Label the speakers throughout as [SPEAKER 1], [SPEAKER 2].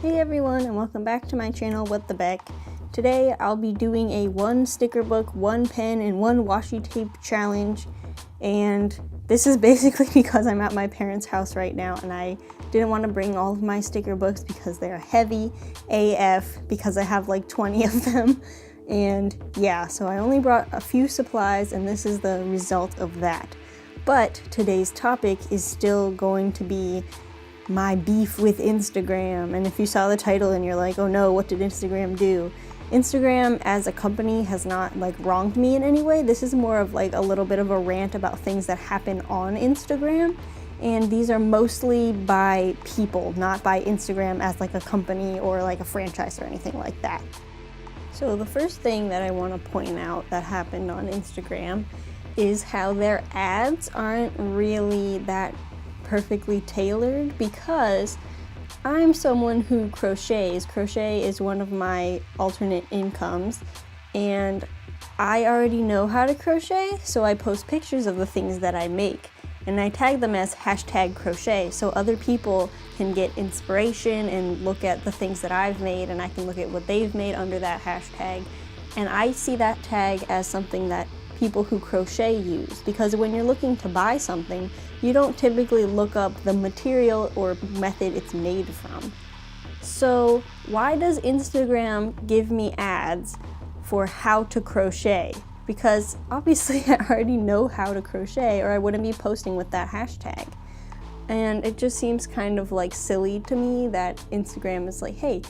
[SPEAKER 1] Hey everyone, and welcome back to my channel, What the Beck. Today I'll be doing a 1 sticker book, 1 pen, and 1 washi tape challenge. And this is basically because I'm at my parents' house right now and I didn't want to bring all of my sticker books because they're heavy AF because I have like 20 of them. And yeah, so I only brought a few supplies and this is the result of that. But today's topic is still going to be my beef with Instagram. And if you saw the title and you're like, oh no, what did Instagram do? Instagram as a company has not like wronged me in any way. This is more of like a little bit of a rant about things that happen on Instagram. And these are mostly by people, not by Instagram as like a company or like a franchise or anything like that. So the first thing that I want to point out that happened on Instagram is how their ads aren't really that perfectly tailored, because I'm someone who crochets. Crochet is one of my alternate incomes and I already know how to crochet, so I post pictures of the things that I make and I tag them as #crochet so other people can get inspiration and look at the things that I've made, and I can look at what they've made under that hashtag. And I see that tag as something that people who crochet use, because when you're looking to buy something, you don't typically look up the material or method it's made from. So why does Instagram give me ads for how to crochet? Because obviously I already know how to crochet or I wouldn't be posting with that hashtag. And it just seems kind of like silly to me that Instagram is like, hey,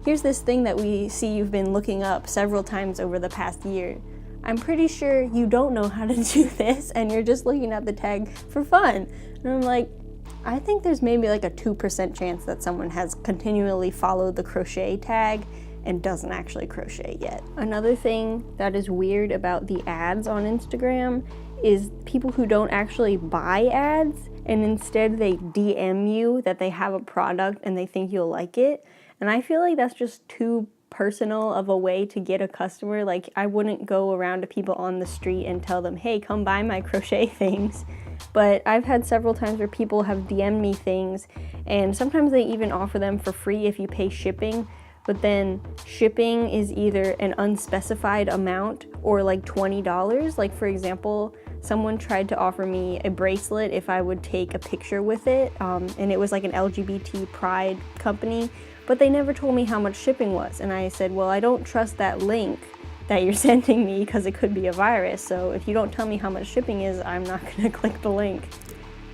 [SPEAKER 1] here's this thing that we see you've been looking up several times over the past year. I'm pretty sure you don't know how to do this and you're just looking at the tag for fun. And I'm like, I think there's maybe like a 2% chance that someone has continually followed the crochet tag and doesn't actually crochet yet. Another thing that is weird about the ads on Instagram is people who don't actually buy ads and instead they DM you that they have a product and they think you'll like it. And I feel like that's just too personal of a way to get a customer. Like, I wouldn't go around to people on the street and tell them, hey, come buy my crochet things. But I've had several times where people have DM'd me things and sometimes they even offer them for free if you pay shipping, but then shipping is either an unspecified amount or like $20. Like, for example, someone tried to offer me a bracelet if I would take a picture with it, and it was like an LGBT pride company, but they never told me how much shipping was. And I said, well, I don't trust that link that you're sending me because it could be a virus. So if you don't tell me how much shipping is, I'm not gonna click the link.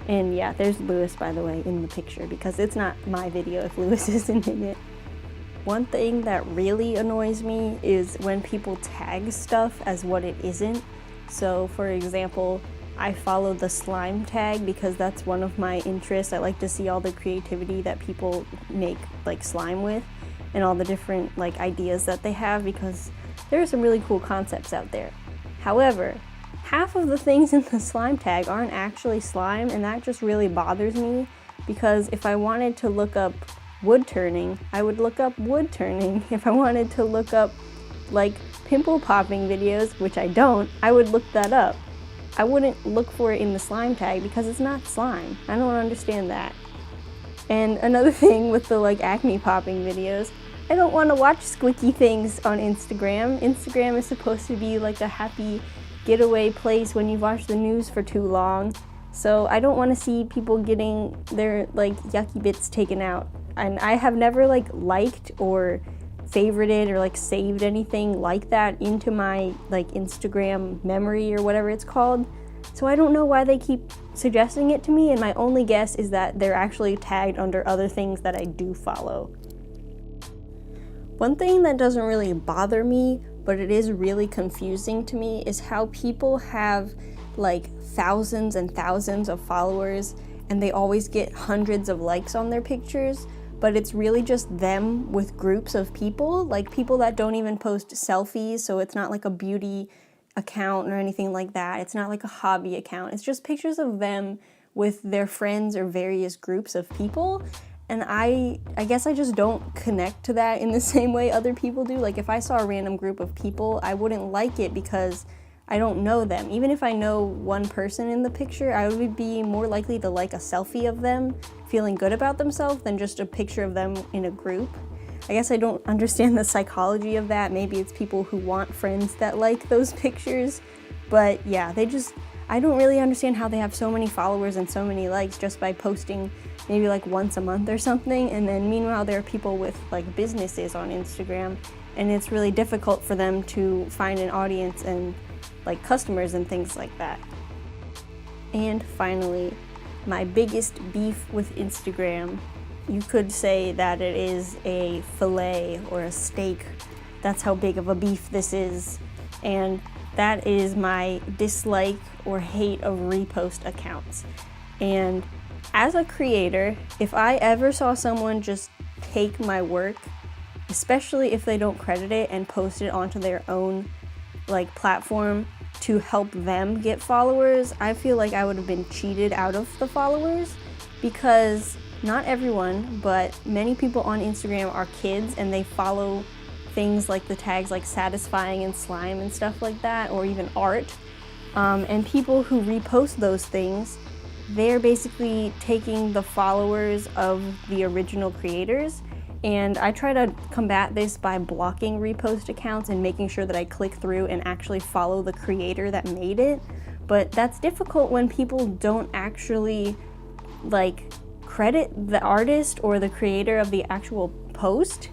[SPEAKER 1] And yeah, there's Lewis, by the way, in the picture, because it's not my video if Lewis isn't in it. One thing that really annoys me is when people tag stuff as what it isn't. So for example, I follow the slime tag because that's one of my interests. I like to see all the creativity that people make like slime with and all the different like ideas that they have, because there are some really cool concepts out there. However, half of the things in the slime tag aren't actually slime, and that just really bothers me, because if I wanted to look up wood turning, I would look up wood turning. If I wanted to look up like pimple popping videos, which I don't, I would look that up. I wouldn't look for it in the slime tag because it's not slime. I don't understand that. And another thing with the like acne popping videos, I don't want to watch squeaky things on Instagram. Instagram is supposed to be like a happy getaway place when you've watched the news for too long. So I don't want to see people getting their like yucky bits taken out. And I have never like liked or favorited or like saved anything like that into my like Instagram memory or whatever it's called. So I don't know why they keep suggesting it to me, and my only guess is that they're actually tagged under other things that I do follow. One thing that doesn't really bother me, but it is really confusing to me, is how people have like thousands and thousands of followers and they always get hundreds of likes on their pictures, but it's really just them with groups of people, like people that don't even post selfies, so it's not like a beauty account or anything like that. It's not like a hobby account. It's just pictures of them with their friends or various groups of people. And I guess I just don't connect to that in the same way other people do. Like if I saw a random group of people, I wouldn't like it because I don't know them. Even if I know one person in the picture, I would be more likely to like a selfie of them feeling good about themselves than just a picture of them in a group. I guess I don't understand the psychology of that. Maybe it's people who want friends that like those pictures. But yeah, I don't really understand how they have so many followers and so many likes just by posting maybe like once a month or something. And then meanwhile, there are people with like businesses on Instagram, and it's really difficult for them to find an audience and like customers and things like that. And finally, my biggest beef with Instagram. You could say that it is a fillet or a steak. That's how big of a beef this is. And that is my dislike or hate of repost accounts. And as a creator, if I ever saw someone just take my work, especially if they don't credit it and post it onto their own like platform to help them get followers, I feel like I would have been cheated out of the followers, because not everyone, but many people on Instagram are kids and they follow things like the tags like satisfying and slime and stuff like that, or even art. And people who repost those things, they're basically taking the followers of the original creators. And I try to combat this by blocking repost accounts and making sure that I click through and actually follow the creator that made it. But that's difficult when people don't actually like credit the artist or the creator of the actual post.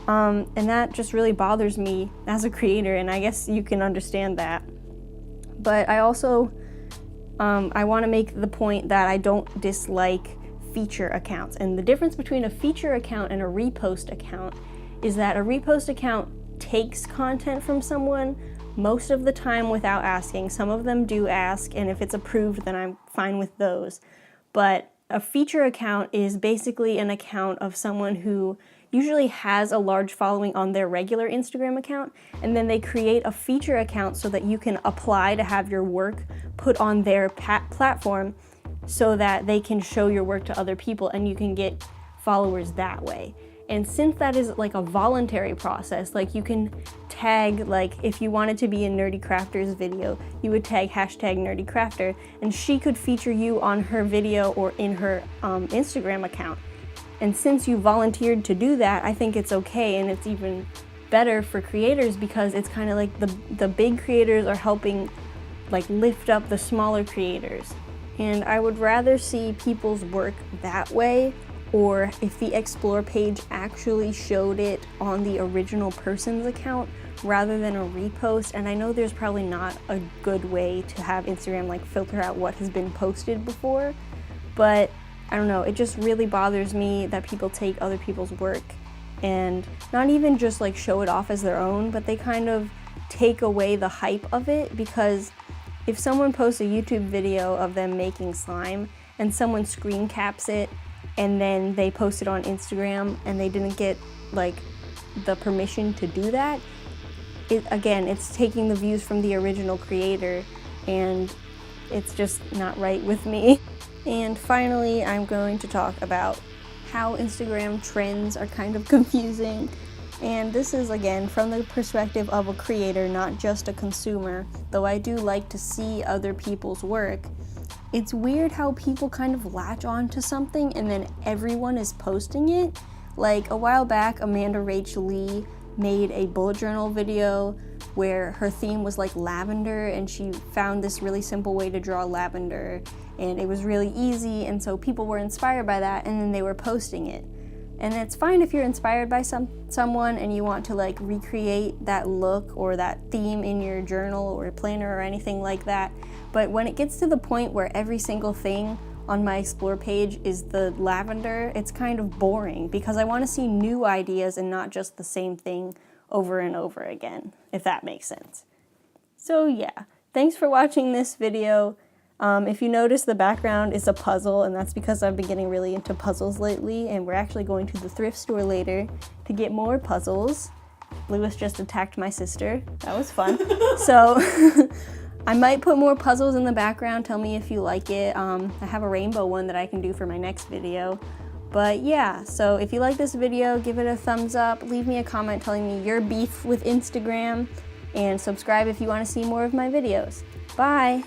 [SPEAKER 1] And that just really bothers me as a creator, and I guess you can understand that. But I also, I want to make the point that I don't dislike feature accounts. And the difference between a feature account and a repost account is that a repost account takes content from someone most of the time without asking. Some of them do ask, and if it's approved, then I'm fine with those. But a feature account is basically an account of someone who usually has a large following on their regular Instagram account, and then they create a feature account so that you can apply to have your work put on their platform so that they can show your work to other people and you can get followers that way. And since that is like a voluntary process, like you can tag, like if you wanted to be in Nerdy Crafter's video, you would tag #NerdyCrafter, and she could feature you on her video or in her Instagram account. And since you volunteered to do that, I think it's okay, and it's even better for creators because it's kind of like the big creators are helping like lift up the smaller creators. And I would rather see people's work that way, or if the explore page actually showed it on the original person's account rather than a repost. And I know there's probably not a good way to have Instagram like filter out what has been posted before, but I don't know, it just really bothers me that people take other people's work and not even just like show it off as their own, but they kind of take away the hype of it. Because if someone posts a YouTube video of them making slime and someone screen caps it and then they post it on Instagram and they didn't get like the permission to do that, it's taking the views from the original creator, and it's just not right with me. And finally, I'm going to talk about how Instagram trends are kind of confusing. And this is again from the perspective of a creator, not just a consumer, though I do like to see other people's work. It's weird how people kind of latch on to something and then everyone is posting it. Like a while back, Amanda Rachel Lee made a bullet journal video where her theme was like lavender, and she found this really simple way to draw lavender, and it was really easy, and so people were inspired by that, and then they were posting it. And it's fine if you're inspired by someone and you want to like recreate that look or that theme in your journal or planner or anything like that. But when it gets to the point where every single thing on my explore page is the lavender, it's kind of boring, because I want to see new ideas and not just the same thing over and over again, if that makes sense. So yeah, thanks for watching this video. If you notice, the background is a puzzle, and that's because I've been getting really into puzzles lately, and we're actually going to the thrift store later to get more puzzles. Lewis just attacked my sister. That was fun. So I might put more puzzles in the background. Tell me if you like it. I have a rainbow one that I can do for my next video. But yeah, so if you like this video, give it a thumbs up. Leave me a comment telling me your beef with Instagram. and subscribe if you want to see more of my videos. Bye!